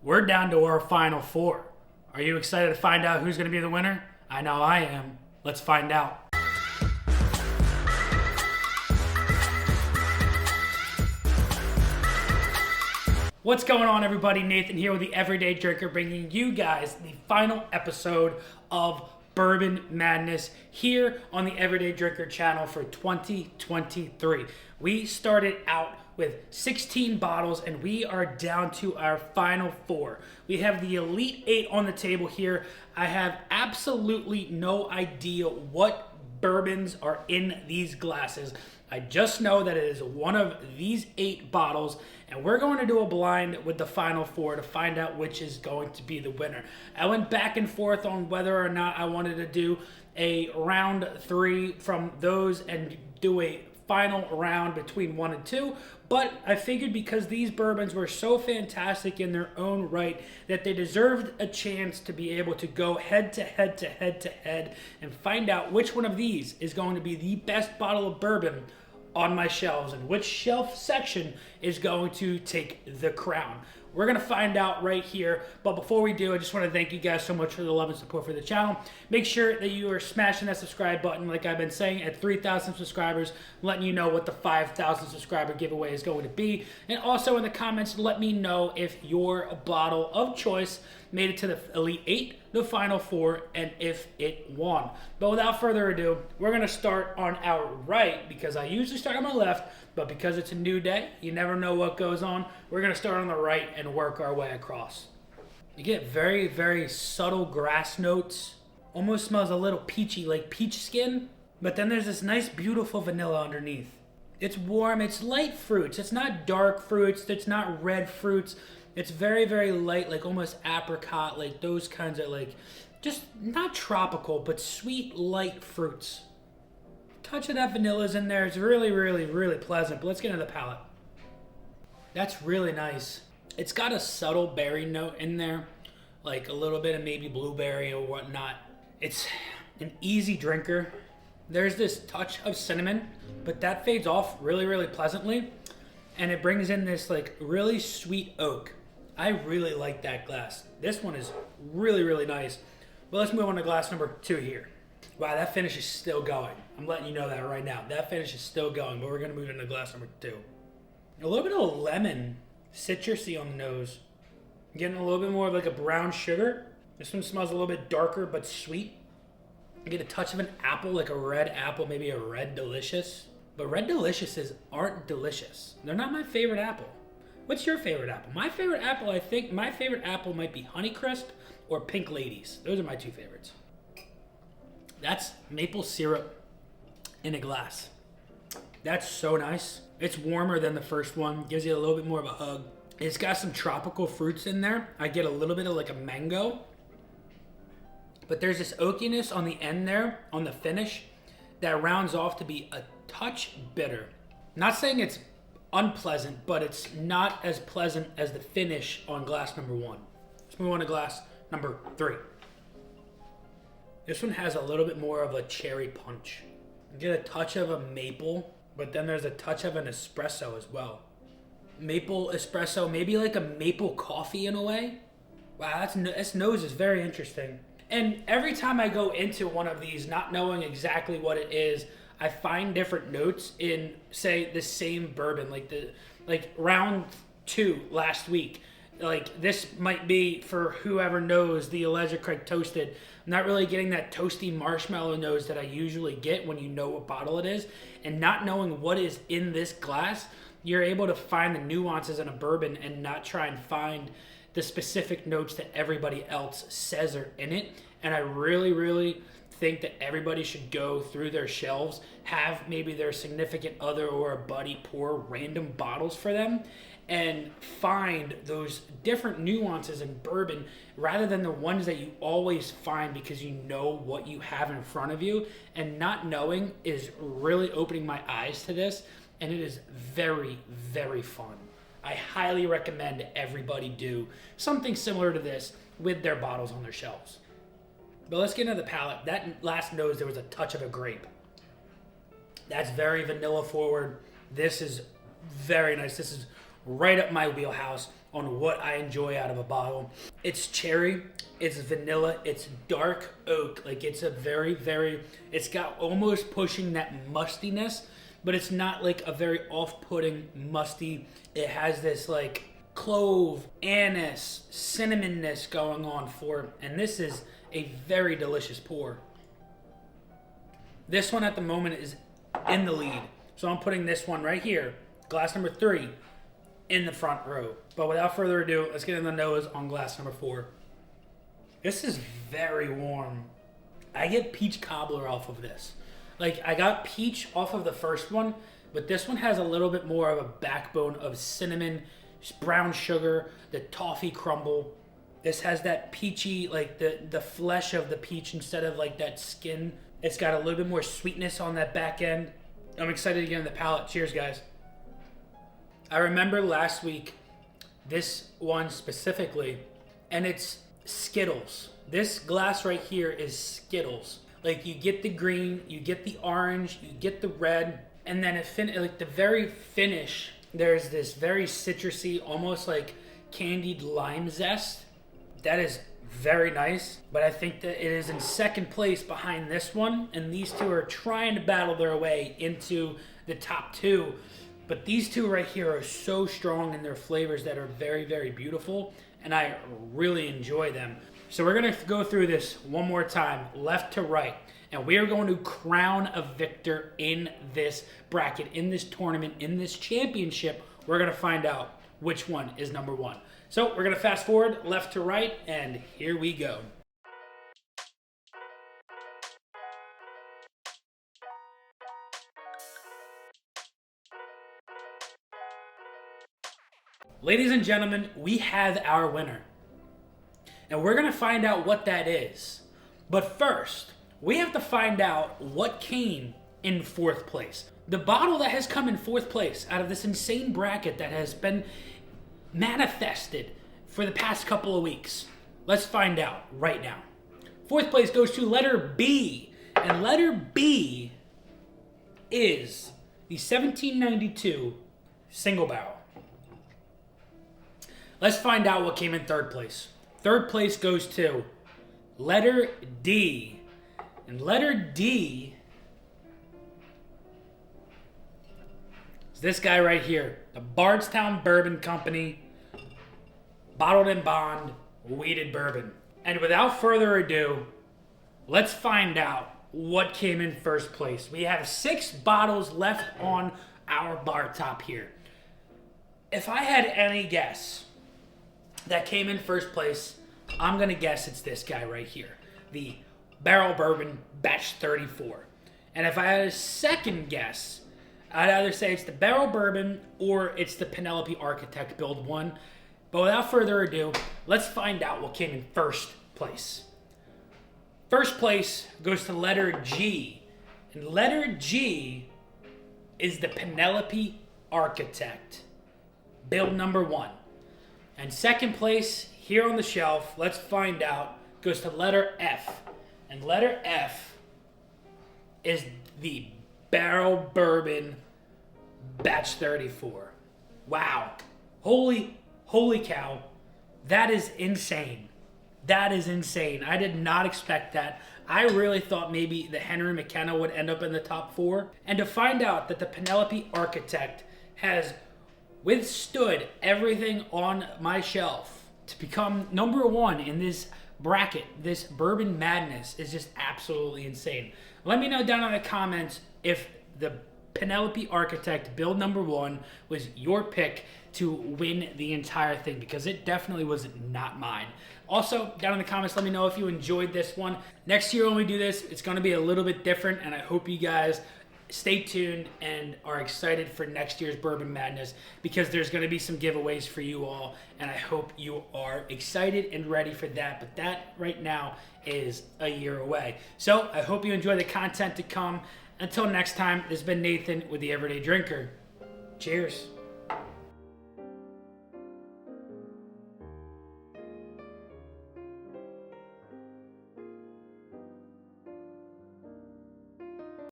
We're down to our final four. Are you excited to find out who's going to be the winner? I know I am. Let's find out. What's going on, everybody? Nathan here with the Everyday Drinker, bringing you guys the final episode of Bourbon Madness here on the Everyday Drinker channel for 2023. We started out with 16 bottles and we are down to our final four. We have the Elite 8 on the table here. I have absolutely no idea what bourbons are in these glasses. I just know that it is one of these 8 bottles, and we're going to do a blind with the final four to find out which is going to be the winner. I went back and forth on whether or not I wanted to do a round 3 from those and do a final round between 1 and 2, but I figured because these bourbons were so fantastic in their own right that they deserved a chance to be able to go head to head to head to head and find out which one of these is going to be the best bottle of bourbon on my shelves and which shelf section is going to take the crown. We're going to find out right here, but before we do, I just want to thank you guys so much for the love and support for the channel. Make sure that you are smashing that subscribe button like I've been saying at 3,000 subscribers, letting you know what the 5,000 subscriber giveaway is going to be. And also in the comments, let me know if your bottle of choice made it to the Elite 8, the Final 4, and if it won. But without further ado, we're going to start on our right because I usually start on my left, but because it's a new day, you never know what goes on. We're going to start on the right and work our way across. You get very, very subtle grass notes. Almost smells a little peachy, like peach skin. But then there's this nice, beautiful vanilla underneath. It's warm. It's light fruits. It's not dark fruits. It's not red fruits. It's very, very light, like almost apricot, like those kinds of like, just not tropical, but sweet, light fruits. Touch of that vanilla's in there. It's really, really, really pleasant. But let's get into the palate. That's really nice. It's got a subtle berry note in there, like a little bit of maybe blueberry or whatnot. It's an easy drinker. There's this touch of cinnamon, but that fades off really, really pleasantly. And it brings in this like really sweet oak. I really like that glass. This one is really, really nice. But let's move on to glass number 2 here. Wow, that finish is still going. I'm letting you know that right now. That finish is still going, but we're going to move into glass number 2. A little bit of lemon, citrusy on the nose. Getting a little bit more of like a brown sugar. This one smells a little bit darker but sweet. I get a touch of an apple, like a red apple, maybe a red delicious. But red deliciouses aren't delicious. They're not my favorite apple. What's your favorite apple? My favorite apple, I think my favorite apple might be Honeycrisp or Pink Ladies. Those are my 2 favorites. That's maple syrup in a glass. That's so nice. It's warmer than the first one. Gives you a little bit more of a hug. It's got some tropical fruits in there. I get a little bit of like a mango. But there's this oakiness on the end there, on the finish, that rounds off to be a touch bitter. Not saying it's unpleasant, but it's not as pleasant as the finish on glass number 1. Let's move on to glass number 3. This one has a little bit more of a cherry punch. You get a touch of a maple, but then there's a touch of an espresso as well. Maple espresso, maybe like a maple coffee in a way. Wow, this nose is very interesting. And every time I go into one of these, not knowing exactly what it is, I find different notes in, say, the same bourbon. Like round 2 last week. Like this might be, for whoever knows, the Elijah Craig Toasted. I'm not really getting that toasty marshmallow nose that I usually get when you know what bottle it is. And not knowing what is in this glass, you're able to find the nuances in a bourbon and not try and find the specific notes that everybody else says are in it. And I really, really think that everybody should go through their shelves, have maybe their significant other or a buddy pour random bottles for them, and find those different nuances in bourbon rather than the ones that you always find because you know what you have in front of you. And not knowing is really opening my eyes to this, and it is very, very fun. I highly recommend everybody do something similar to this with their bottles on their shelves. But let's get into the palate. That last nose, there was a touch of a grape. That's very vanilla forward. This is very nice. This is right up my wheelhouse. on what I enjoy out of a bottle. It's cherry, it's vanilla, it's dark oak. Like it's a very, it's got almost pushing that mustiness, but it's not like a very off-putting musty. It has this like clove, anise, cinnamonness going on for it. And this is a very delicious pour. This one at the moment is in the lead. So I'm putting this one right here, glass number 3, in the front row. But without further ado, let's get in the nose on glass number 4. This is very warm. I get peach cobbler off of this. Like, I got peach off of the first one, but this one has a little bit more of a backbone of cinnamon, brown sugar, the toffee crumble. This has that peachy, like the flesh of the peach instead of like that skin. It's got a little bit more sweetness on that back end. I'm excited to get in the palate. Cheers, guys. I remember last week, this one specifically, and it's Skittles. This glass right here is Skittles. Like you get the green, you get the orange, you get the red, and then like the very finish, there's this very citrusy, almost like candied lime zest. That is very nice, but I think that it is in second place behind this one, and these two are trying to battle their way into the top 2. But these two right here are so strong in their flavors that are very beautiful, and I really enjoy them. So we're gonna go through this one more time, left to right, and we are going to crown a victor in this bracket, in this tournament, in this championship. We're gonna find out which one is number 1. So we're gonna fast forward left to right, and here we go. Ladies and gentlemen, we have our winner. And we're gonna find out what that is. But first, we have to find out what came in 4th place. The bottle that has come in 4th place out of this insane bracket that has been manifested for the past couple of weeks. Let's find out right now. 4th place goes to letter B. And letter B is the 1792 single barrel. Let's find out what came in 3rd place. 3rd place goes to letter D. And letter D is this guy right here. The Bardstown Bourbon Company, bottled in bond, wheated bourbon. And without further ado, let's find out what came in 1st place. We have 6 bottles left on our bar top here. If I had any guess that came in 1st place, I'm gonna guess it's this guy right here, the Barrell Bourbon Batch 34. And if I had a second guess, I'd either say it's the Barrell Bourbon or it's the Penelope Architect Build 1. But without further ado, let's find out what came in 1st place. 1st place goes to letter G. And letter G is the Penelope Architect Build number 1. And 2nd place here on the shelf, let's find out, goes to letter F. And letter F is the Barrell Bourbon Batch 34. Wow. Holy cow. That is insane. That is insane. I did not expect that. I really thought maybe the Henry McKenna would end up in the top 4. And to find out that the Penelope Architect has withstood everything on my shelf to become number 1 in this bracket, this bourbon madness, is just absolutely insane. Let me know down in the comments if the Penelope Architect Build number 1 was your pick to win the entire thing, because it definitely was not mine. Also, down in the comments, let me know if you enjoyed this one. Next year when we do this, it's going to be a little bit different, and I hope you guys stay tuned and are excited for next year's Bourbon Madness, because there's going to be some giveaways for you all, and I hope you are excited and ready for that. But that right now is a year away. So I hope you enjoy the content to come. Until next time, this has been Nathan with The Everyday Drinker. Cheers.